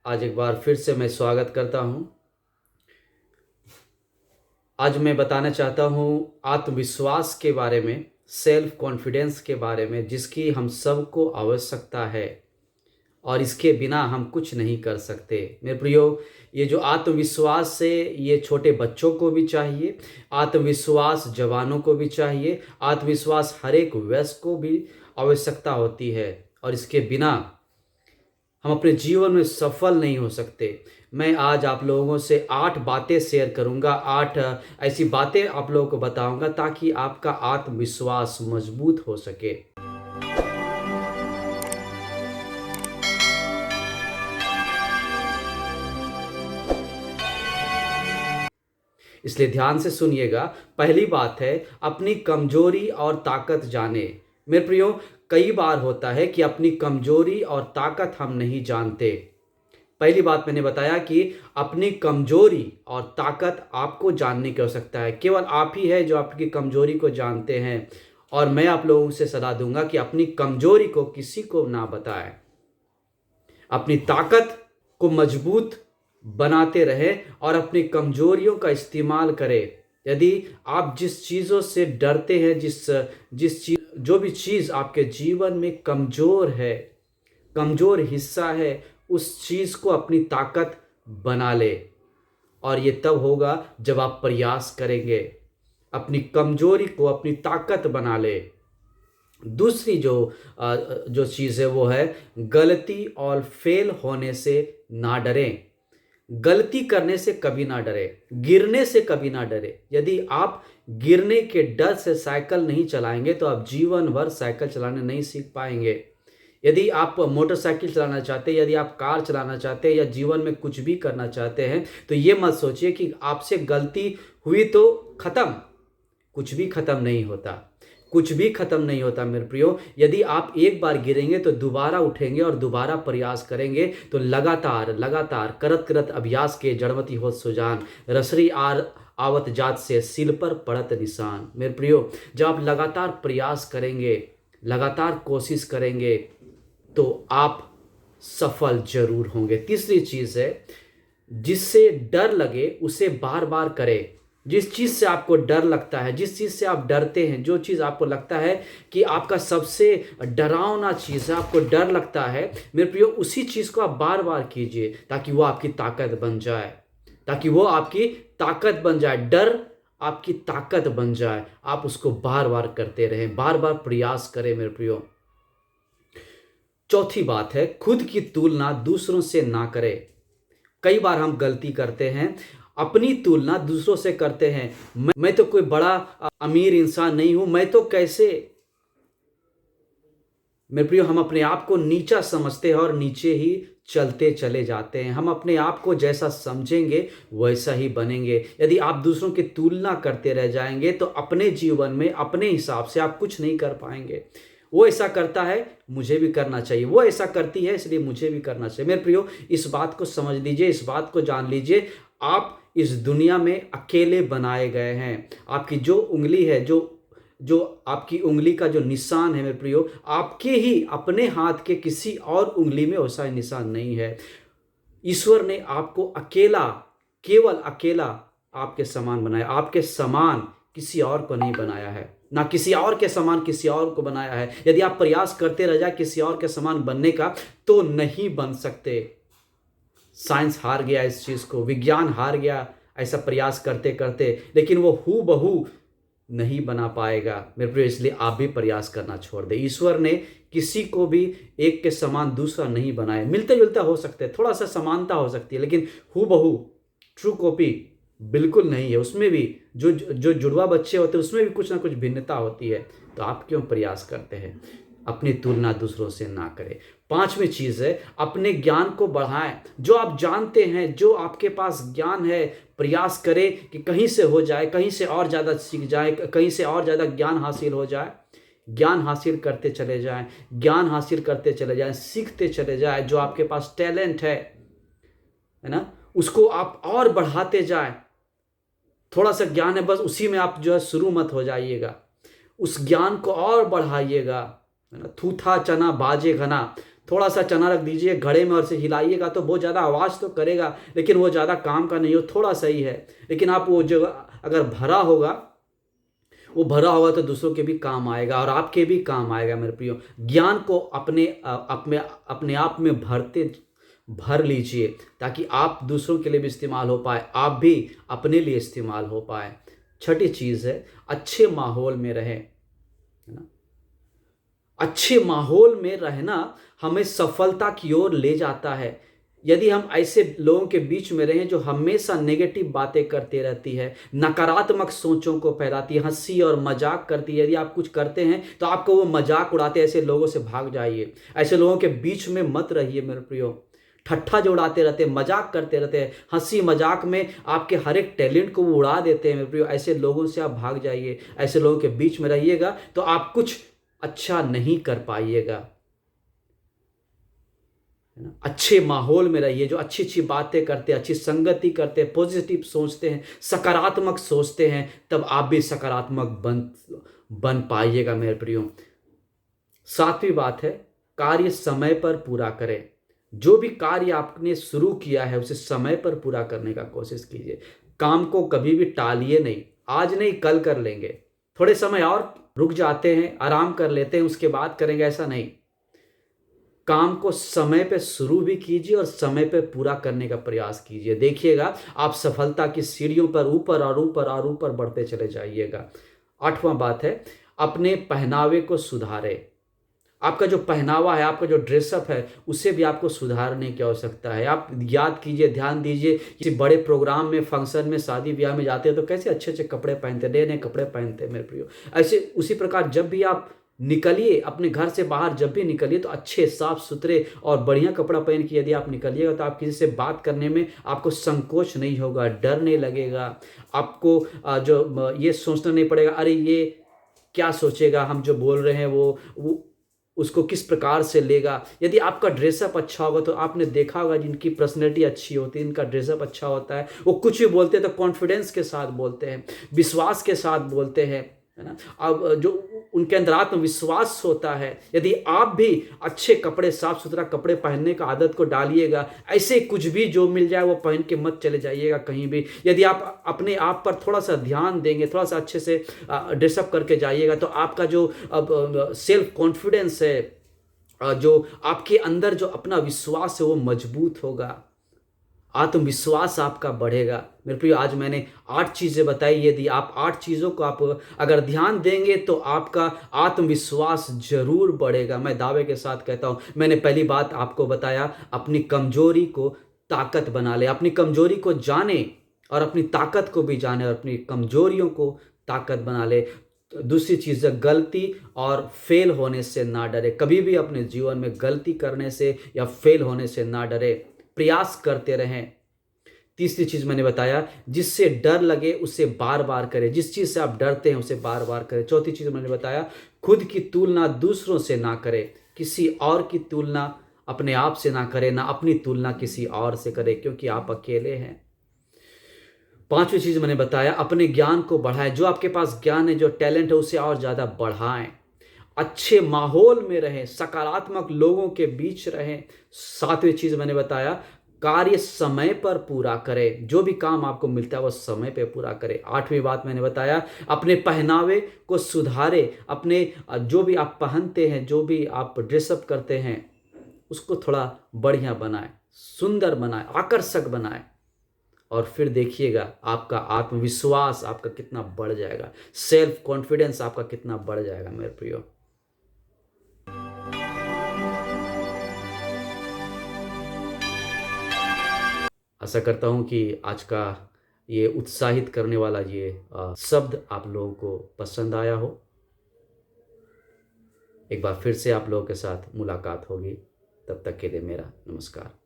आज एक बार फिर से मैं स्वागत करता हूँ। आज मैं बताना चाहता हूँ आत्मविश्वास के बारे में, सेल्फ कॉन्फिडेंस के बारे में, जिसकी हम सबको आवश्यकता है और इसके बिना हम कुछ नहीं कर सकते। मेरे प्रियो, ये जो आत्मविश्वास है ये छोटे बच्चों को भी चाहिए, आत्मविश्वास जवानों को भी चाहिए, आत्मविश्वास हर एक वयस्क को भी आवश्यकता होती है और इसके बिना हम अपने जीवन में सफल नहीं हो सकते। मैं आज आप लोगों से 8 बातें शेयर करूंगा, 8 ऐसी बातें आप लोगों को बताऊंगा ताकि आपका आत्मविश्वास मजबूत हो सके। इसलिए ध्यान से सुनिएगा। पहली बात है, अपनी कमजोरी और ताकत जाने। मेरे प्रियो, कई बार होता है कि अपनी कमजोरी और ताकत हम नहीं जानते। पहली बात मैंने बताया कि अपनी कमजोरी और ताकत आपको जानने की आवश्यकता है। केवल आप ही है जो आपकी कमजोरी को जानते हैं और मैं आप लोगों से सलाह दूंगा कि अपनी कमजोरी को किसी को ना बताएं। अपनी ताकत को मजबूत बनाते रहें और अपनी कमजोरियों का इस्तेमाल करें। यदि आप जिस चीज़ों से डरते हैं, जो भी चीज़ आपके जीवन में कमज़ोर है, कमज़ोर हिस्सा है, उस चीज़ को अपनी ताकत बना ले। और ये तब होगा जब आप प्रयास करेंगे। अपनी कमज़ोरी को अपनी ताकत बना ले। दूसरी जो चीज़ है वो है गलती और फेल होने से ना डरें। गलती करने से कभी ना डरे, गिरने से कभी ना डरे। यदि आप गिरने के डर से साइकिल नहीं चलाएंगे तो आप जीवन भर साइकिल चलाने नहीं सीख पाएंगे। यदि आप मोटरसाइकिल चलाना चाहते हैं, यदि आप कार चलाना चाहते हैं या जीवन में कुछ भी करना चाहते हैं तो ये मत सोचिए कि आपसे गलती हुई तो खत्म। कुछ भी खत्म नहीं होता, कुछ भी खत्म नहीं होता मेरे प्रियो। यदि आप एक बार गिरेंगे तो दोबारा उठेंगे और दोबारा प्रयास करेंगे तो लगातार लगातार करत करत अभ्यास के जड़मति होत सुजान, रसरी आर आवत जात से सिल पर पड़त निशान। मेरे प्रियो, जब आप लगातार प्रयास करेंगे, लगातार कोशिश करेंगे तो आप सफल जरूर होंगे। तीसरी चीज़ है, जिससे डर लगे उसे बार बार करें। जिस चीज़ से आपको डर लगता है, जिस चीज़ से आप डरते हैं, जो चीज़ आपको लगता है कि आपका सबसे डरावना चीज़ है, आपको डर लगता है, मेरे प्रियो, उसी चीज़ को आप बार बार कीजिए ताकि वो आपकी ताकत बन जाए, ताकि वो आपकी ताकत बन जाए, डर आपकी ताकत बन जाए। आप उसको बार बार करते रहें, बार बार प्रयास करें मेरे प्रियो। चौथी बात है, खुद की तुलना दूसरों से ना करें। कई बार हम गलती करते हैं, अपनी तुलना दूसरों से करते हैं। मैं तो कोई बड़ा अमीर इंसान नहीं हूं, मैं तो कैसे। मेरे प्रियो, हम अपने आप को नीचा समझते हैं और नीचे ही चलते चले जाते हैं। हम अपने आप को जैसा समझेंगे वैसा ही बनेंगे। यदि आप दूसरों की तुलना करते रह जाएंगे तो अपने जीवन में अपने हिसाब से आप कुछ नहीं कर पाएंगे। वो ऐसा करता है, मुझे भी करना चाहिए, वो ऐसा करती है, इसलिए मुझे भी करना चाहिए। मेरे प्रियो, इस बात को समझ लीजिए, इस बात को जान लीजिए, आप इस दुनिया में अकेले बनाए गए हैं। आपकी जो उंगली है, जो आपकी उंगली का जो निशान है मेरे प्रियो, आपके ही अपने हाथ के किसी और उंगली में वैसा निशान नहीं है। ईश्वर ने आपको अकेला, केवल अकेला आपके समान बनाया। आपके समान किसी और को नहीं बनाया है, ना किसी और के समान किसी और को बनाया है। यदि आप प्रयास करते रह जाए किसी और के समान बनने का तो नहीं बन सकते। साइंस हार गया इस चीज को, विज्ञान हार गया ऐसा प्रयास करते करते, लेकिन वो हूबहू नहीं बना पाएगा मेरे प्रिय। इसलिए आप भी प्रयास करना छोड़ दे। ईश्वर ने किसी को भी एक के समान दूसरा नहीं बनाया। मिलते जुलता हो सकते हैं, थोड़ा सा समानता हो सकती है, लेकिन हूबहू ट्रू कॉपी बिल्कुल नहीं है। उसमें भी जो जुड़वा बच्चे होते हैं उसमें भी कुछ ना कुछ भिन्नता होती है। तो आप क्यों प्रयास करते हैं? अपनी तुलना दूसरों से ना करें। पांचवी चीज है, अपने ज्ञान को बढ़ाएं। जो आप जानते हैं, जो आपके पास ज्ञान है, प्रयास करें कि कहीं से हो जाए, कहीं से और ज़्यादा सीख जाए, कहीं से और ज़्यादा ज्ञान हासिल हो जाए। ज्ञान हासिल करते चले जाएं, ज्ञान हासिल करते चले जाएं, सीखते चले जाएं। जो आपके पास टैलेंट है ना, उसको आप और बढ़ाते जाएं। थोड़ा सा ज्ञान है, बस उसी में आप जो है शुरू मत हो जाइएगा, उस ज्ञान को और बढ़ाइएगा, है ना। थूथा चना बाजे घना, थोड़ा सा चना रख दीजिए घड़े में और से हिलाइएगा तो बहुत ज़्यादा आवाज़ तो करेगा, लेकिन वो ज़्यादा काम का नहीं हो, थोड़ा सही है। लेकिन आप वो जो अगर भरा होगा, वो भरा होगा तो दूसरों के भी काम आएगा और आपके भी काम आएगा मेरे प्रियो। ज्ञान को अपने आप में भर लीजिए ताकि आप दूसरों के लिए भी इस्तेमाल हो पाए, आप भी अपने लिए इस्तेमाल हो पाए। छठी चीज़ है अच्छे माहौल में रहें, है ना। अच्छे माहौल में रहना हमें सफलता की ओर ले जाता है। यदि हम ऐसे लोगों के बीच में रहें जो हमेशा नेगेटिव बातें करते रहती है, नकारात्मक सोचों को फैलाती है, हंसी और मजाक करती है, यदि आप कुछ करते हैं तो आपको वो मजाक उड़ाते हैं, ऐसे लोगों से भाग जाइए। ऐसे लोगों के बीच में मत रहिए मेरे प्रियो। ठट्ठा जो उड़ाते रहते हैं, मजाक करते रहते हैं, हंसी मजाक में आपके हर एक टैलेंट को वो उड़ा देते हैं मेरे प्रियो, ऐसे लोगों से आप भाग जाइए। ऐसे लोगों के बीच में रहिएगा तो आप कुछ अच्छा नहीं कर पाइएगा, है ना। अच्छे माहौल में रहिए, जो अच्छी अच्छी बातें करते हैं, अच्छी संगति करते हैं, पॉजिटिव सोचते हैं, सकारात्मक सोचते हैं, तब आप भी सकारात्मक बन पाइएगा मेरे प्रियो। सातवीं बात है कार्य समय पर पूरा करें। जो भी कार्य आपने शुरू किया है उसे समय पर पूरा करने का कोशिश कीजिए। काम को कभी भी टालिए नहीं, आज नहीं कल कर लेंगे, थोड़े समय और रुक जाते हैं, आराम कर लेते हैं, उसके बाद करेंगे, ऐसा नहीं। काम को समय पे शुरू भी कीजिए और समय पे पूरा करने का प्रयास कीजिए। देखिएगा आप सफलता की सीढ़ियों पर ऊपर और ऊपर और ऊपर बढ़ते चले जाइएगा। आठवां बात है अपने पहनावे को सुधारें। आपका जो पहनावा है, आपका जो ड्रेसअप है, उसे भी आपको सुधारने की आवश्यकता है। आप याद कीजिए, ध्यान दीजिए, किसी बड़े प्रोग्राम में, फंक्शन में, शादी ब्याह में जाते हैं तो कैसे अच्छे अच्छे कपड़े पहनते, नए नए कपड़े पहनते हैं मेरे प्रियो। ऐसे उसी प्रकार जब भी आप निकलिए अपने घर से बाहर, जब भी निकलिए तो अच्छे साफ सुथरे और बढ़िया कपड़ा पहन के यदि आप निकलिएगा तो आप किसी से बात करने में आपको संकोच नहीं होगा, डर नहीं लगेगा। आपको ये सोचना नहीं पड़ेगा अरे ये क्या सोचेगा, हम जो बोल रहे हैं वो उसको किस प्रकार से लेगा। यदि आपका ड्रेसअप अच्छा होगा तो आपने देखा होगा जिनकी पर्सनैलिटी अच्छी होती है, इनका ड्रेसअप अच्छा होता है, वो कुछ भी बोलते हैं तो कॉन्फिडेंस के साथ बोलते हैं, विश्वास के साथ बोलते हैं, है ना। अब जो उनके अंदर आत्मविश्वास होता है। यदि आप भी अच्छे कपड़े, साफ सुथरा कपड़े पहनने का आदत को डालिएगा, ऐसे कुछ भी जो मिल जाए वो पहन के मत चले जाइएगा कहीं भी। यदि आप अपने आप पर थोड़ा सा ध्यान देंगे, थोड़ा सा अच्छे से ड्रेसअप करके जाइएगा तो आपका जो सेल्फ कॉन्फिडेंस है, जो आपके अंदर जो अपना विश्वास है वो मजबूत होगा, आत्मविश्वास आपका बढ़ेगा। मेरे प्रिय आज मैंने 8 चीज़ें बताई, यदि आप 8 चीज़ों को आप अगर ध्यान देंगे तो आपका आत्मविश्वास जरूर बढ़ेगा। मैं दावे के साथ कहता हूँ। मैंने पहली बात आपको बताया, अपनी कमजोरी को ताकत बना ले। अपनी कमजोरी को जाने और अपनी ताकत को भी जाने और अपनी कमजोरियों को ताकत बना ले। दूसरी चीज़ है गलती और फेल होने से ना डरे। कभी भी अपने जीवन में गलती करने से या फेल होने से ना डरे, प्रयास करते रहें। तीसरी चीज मैंने बताया, जिससे डर लगे उसे बार बार करें, जिस चीज से आप डरते हैं उसे बार बार करें। चौथी चीज मैंने बताया, खुद की तुलना दूसरों से ना करें, किसी और की तुलना अपने आप से ना करें, ना अपनी तुलना किसी और से करें, क्योंकि आप अकेले हैं। पांचवी चीज मैंने बताया, अपने ज्ञान को बढ़ाएं। जो आपके पास ज्ञान है, जो टैलेंट है, उसे और ज्यादा बढ़ाएं। अच्छे माहौल में रहें, सकारात्मक लोगों के बीच रहें। सातवीं चीज मैंने बताया, कार्य समय पर पूरा करें। जो भी काम आपको मिलता है वो समय पे पूरा करें। आठवीं बात मैंने बताया, अपने पहनावे को सुधारे। अपने जो भी आप पहनते हैं, जो भी आप ड्रेसअप करते हैं, उसको थोड़ा बढ़िया बनाएं, सुंदर बनाएं, आकर्षक बनाएं। और फिर देखिएगा आपका आत्मविश्वास आपका कितना बढ़ जाएगा, सेल्फ कॉन्फिडेंस आपका कितना बढ़ जाएगा मेरे प्रियो। आशा करता हूँ कि आज का ये उत्साहित करने वाला ये शब्द आप लोगों को पसंद आया हो। एक बार फिर से आप लोगों के साथ मुलाकात होगी, तब तक के लिए मेरा नमस्कार।